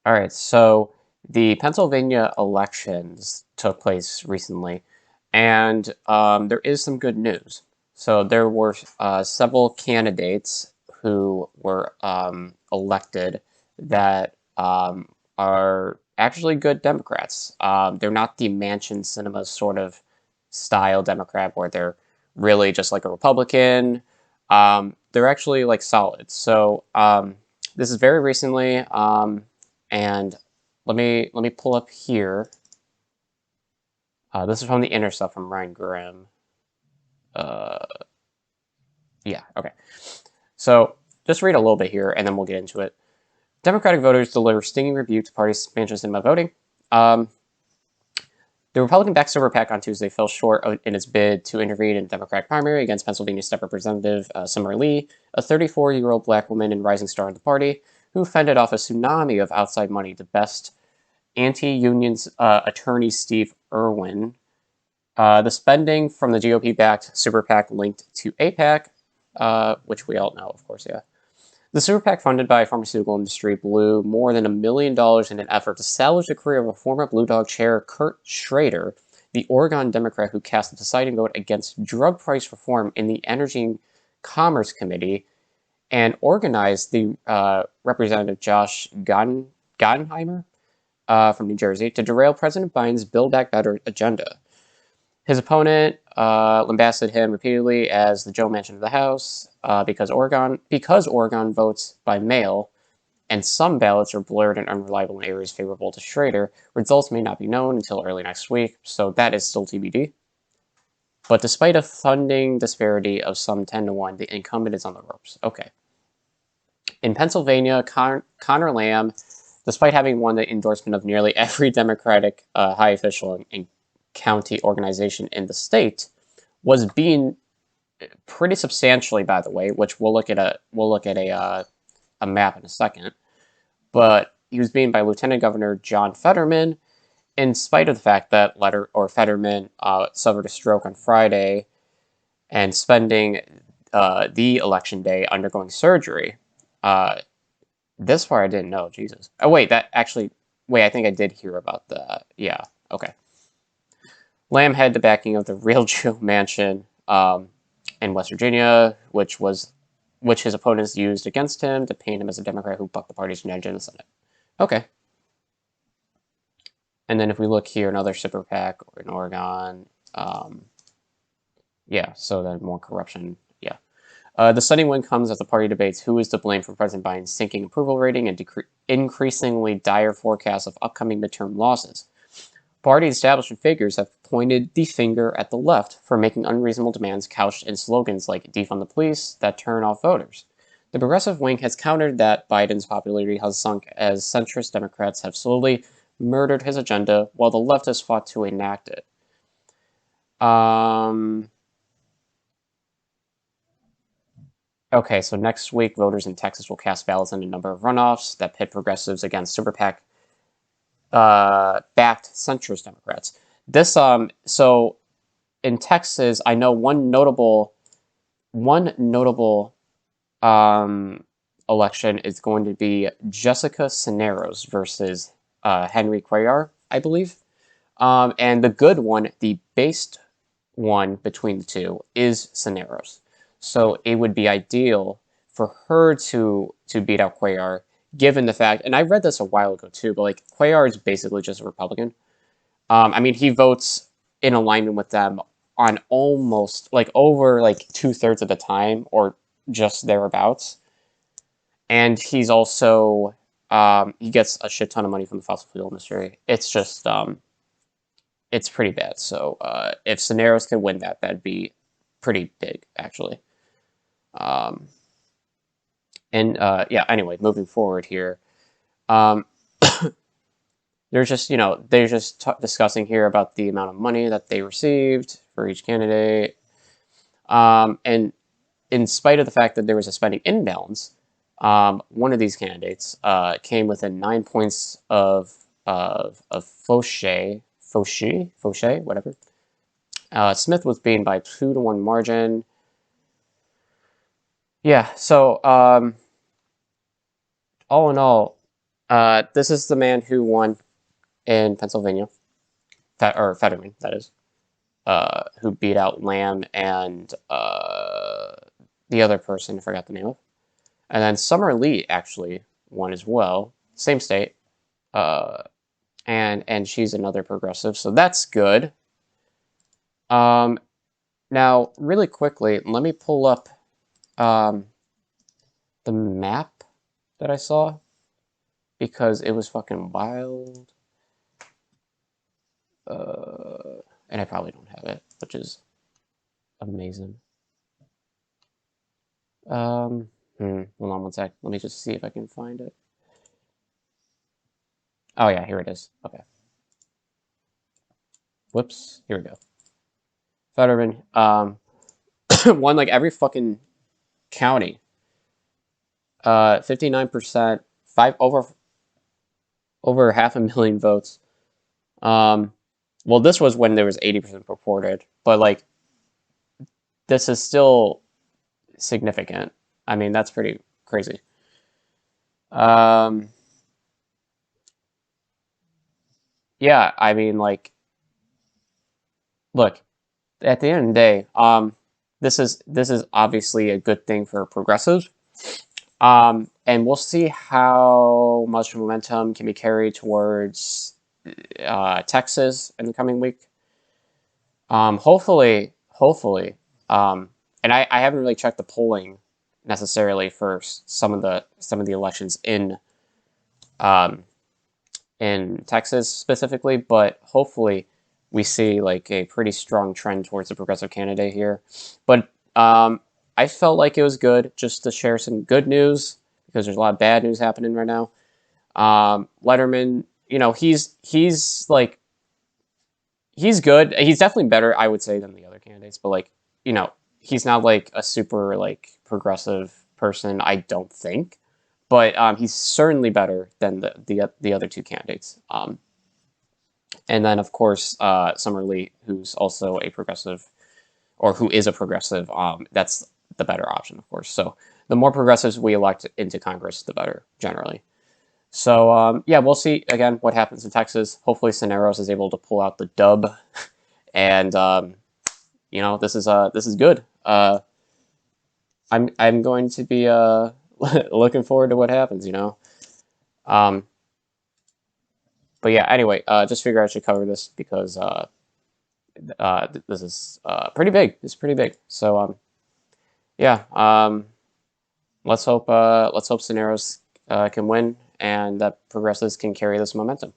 All right, so the Pennsylvania elections took place recently, and there is some good news. So there were several candidates who were elected that are actually good Democrats. They're not the Mansion Cinema sort of style Democrat where they're really just like a Republican. They're actually like solid. So this is very recently. And let me pull up here. This is from the Inner Stuff from Ryan Grimm. Uh, yeah, okay. So just read a little bit here, and then we'll get into it. Democratic voters deliver stinging rebuke to party expansions in my voting. Um, the Republican-backed Silver PAC on Tuesday fell short in its bid to intervene in the Democratic primary against Pennsylvania State Representative Summer Lee, a 34-year-old black woman and rising star in the party, who fended off a tsunami of outside money to best anti-unions attorney Steve Irwin. The spending from the GOP-backed super PAC linked to APAC, which we all know, of course, yeah. The super PAC, funded by pharmaceutical industry, blew more than $1 million in an effort to salvage the career of a former Blue Dog chair, Kurt Schrader, the Oregon Democrat who cast the deciding vote against drug price reform in the Energy and Commerce Committee and organized the Representative Josh Gottheimer from New Jersey to derail President Biden's Build Back Better agenda. His opponent lambasted him repeatedly as the Joe Manchin of the House because Oregon votes by mail and some ballots are blurred and unreliable in areas favorable to Schrader. Results may not be known until early next week, so that is still TBD. But despite a funding disparity of some 10-1, the incumbent is on the ropes. Okay. In Pennsylvania, Connor Lamb, despite having won the endorsement of nearly every Democratic high official and county organization in the state, was being pretty substantially, by the way, which we'll look at a map in a second. But he was beaten by Lieutenant Governor John Fetterman, in spite of the fact that Fetterman suffered a stroke on Friday and spending the election day undergoing surgery. Uh, this part I didn't know. Jesus. Oh wait, I think I did hear about that. Yeah. Okay. Lamb had the backing of the real Joe Manchin in West Virginia, which his opponents used against him to paint him as a Democrat who bucked the party's agenda in the Senate. Okay. And then if we look here, another super PAC in Oregon. Yeah, so then more corruption. Yeah. The stunning win comes as the party debates who is to blame for President Biden's sinking approval rating and increasingly dire forecasts of upcoming midterm losses. Party establishment figures have pointed the finger at the left for making unreasonable demands couched in slogans like defund the police that turn off voters. The progressive wing has countered that Biden's popularity has sunk as centrist Democrats have slowly murdered his agenda while the left has fought to enact it. Okay, so next week, voters in Texas will cast ballots in a number of runoffs that pit progressives against super PAC backed centrist Democrats. So in Texas, I know one notable election is going to be Jessica Cisneros versus Henry Cuellar, I believe. And the good one, the based one between the two, is Cisneros. So it would be ideal for her to beat out Cuellar, given the fact, and I read this a while ago too, but like Cuellar is basically just a Republican. I mean, he votes in alignment with them on almost like over like 2/3 of the time, or just thereabouts. And he's also he gets a shit ton of money from the fossil fuel industry. It's just it's pretty bad. So if Cisneros could win that, that'd be pretty big, actually. Um, and yeah, anyway, moving forward here, um, they're just discussing here about the amount of money that they received for each candidate. And in spite of the fact that there was a spending imbalance, one of these candidates came within 9 points of Fauché, whatever. Smith was beaten by 2-1 margin. Yeah, so all in all, This is the man who won in Pennsylvania, or Fetterman, that is, who beat out Lamb and the other person, I forgot the name of. And then Summer Lee actually won as well, same state, uh, and she's another progressive, so that's good. Now, really quickly, let me pull up the map that I saw because it was fucking wild. And I probably don't have it, which is amazing. Hold on one sec. Let me just see if I can find it. Oh yeah, here it is. Okay. Whoops. Here we go. Fetterman won like every fucking county. 59%, five over half a million votes. Well, this was when there was 80% purported, but like this is still significant. I mean, that's pretty crazy. Yeah, I mean, like, look, at the end of the day, this is obviously a good thing for progressives. And we'll see how much momentum can be carried towards Texas in the coming week. Hopefully, and I haven't really checked the polling necessarily for some of the elections um, in Texas specifically, but hopefully we see like a pretty strong trend towards the progressive candidate here. But I felt like it was good just to share some good news because there's a lot of bad news happening right now. Letterman, he's like he's good. He's definitely better, I would say, than the other candidates. But like he's not like a super like progressive person. I don't think, but he's certainly better than the other two candidates. And then of course Summer Lee, who's also a progressive or who is a progressive. That's the better option, of course. So the more progressives we elect into Congress, the better generally. So yeah, we'll see again what happens in Texas. Hopefully, Cisneros is able to pull out the dub, and this is good. I'm going to be looking forward to what happens. Um, but yeah, anyway, just figure I should cover this because this is pretty big. It's pretty big. So yeah, let's hope Cisneros can win and that progressives can carry this momentum.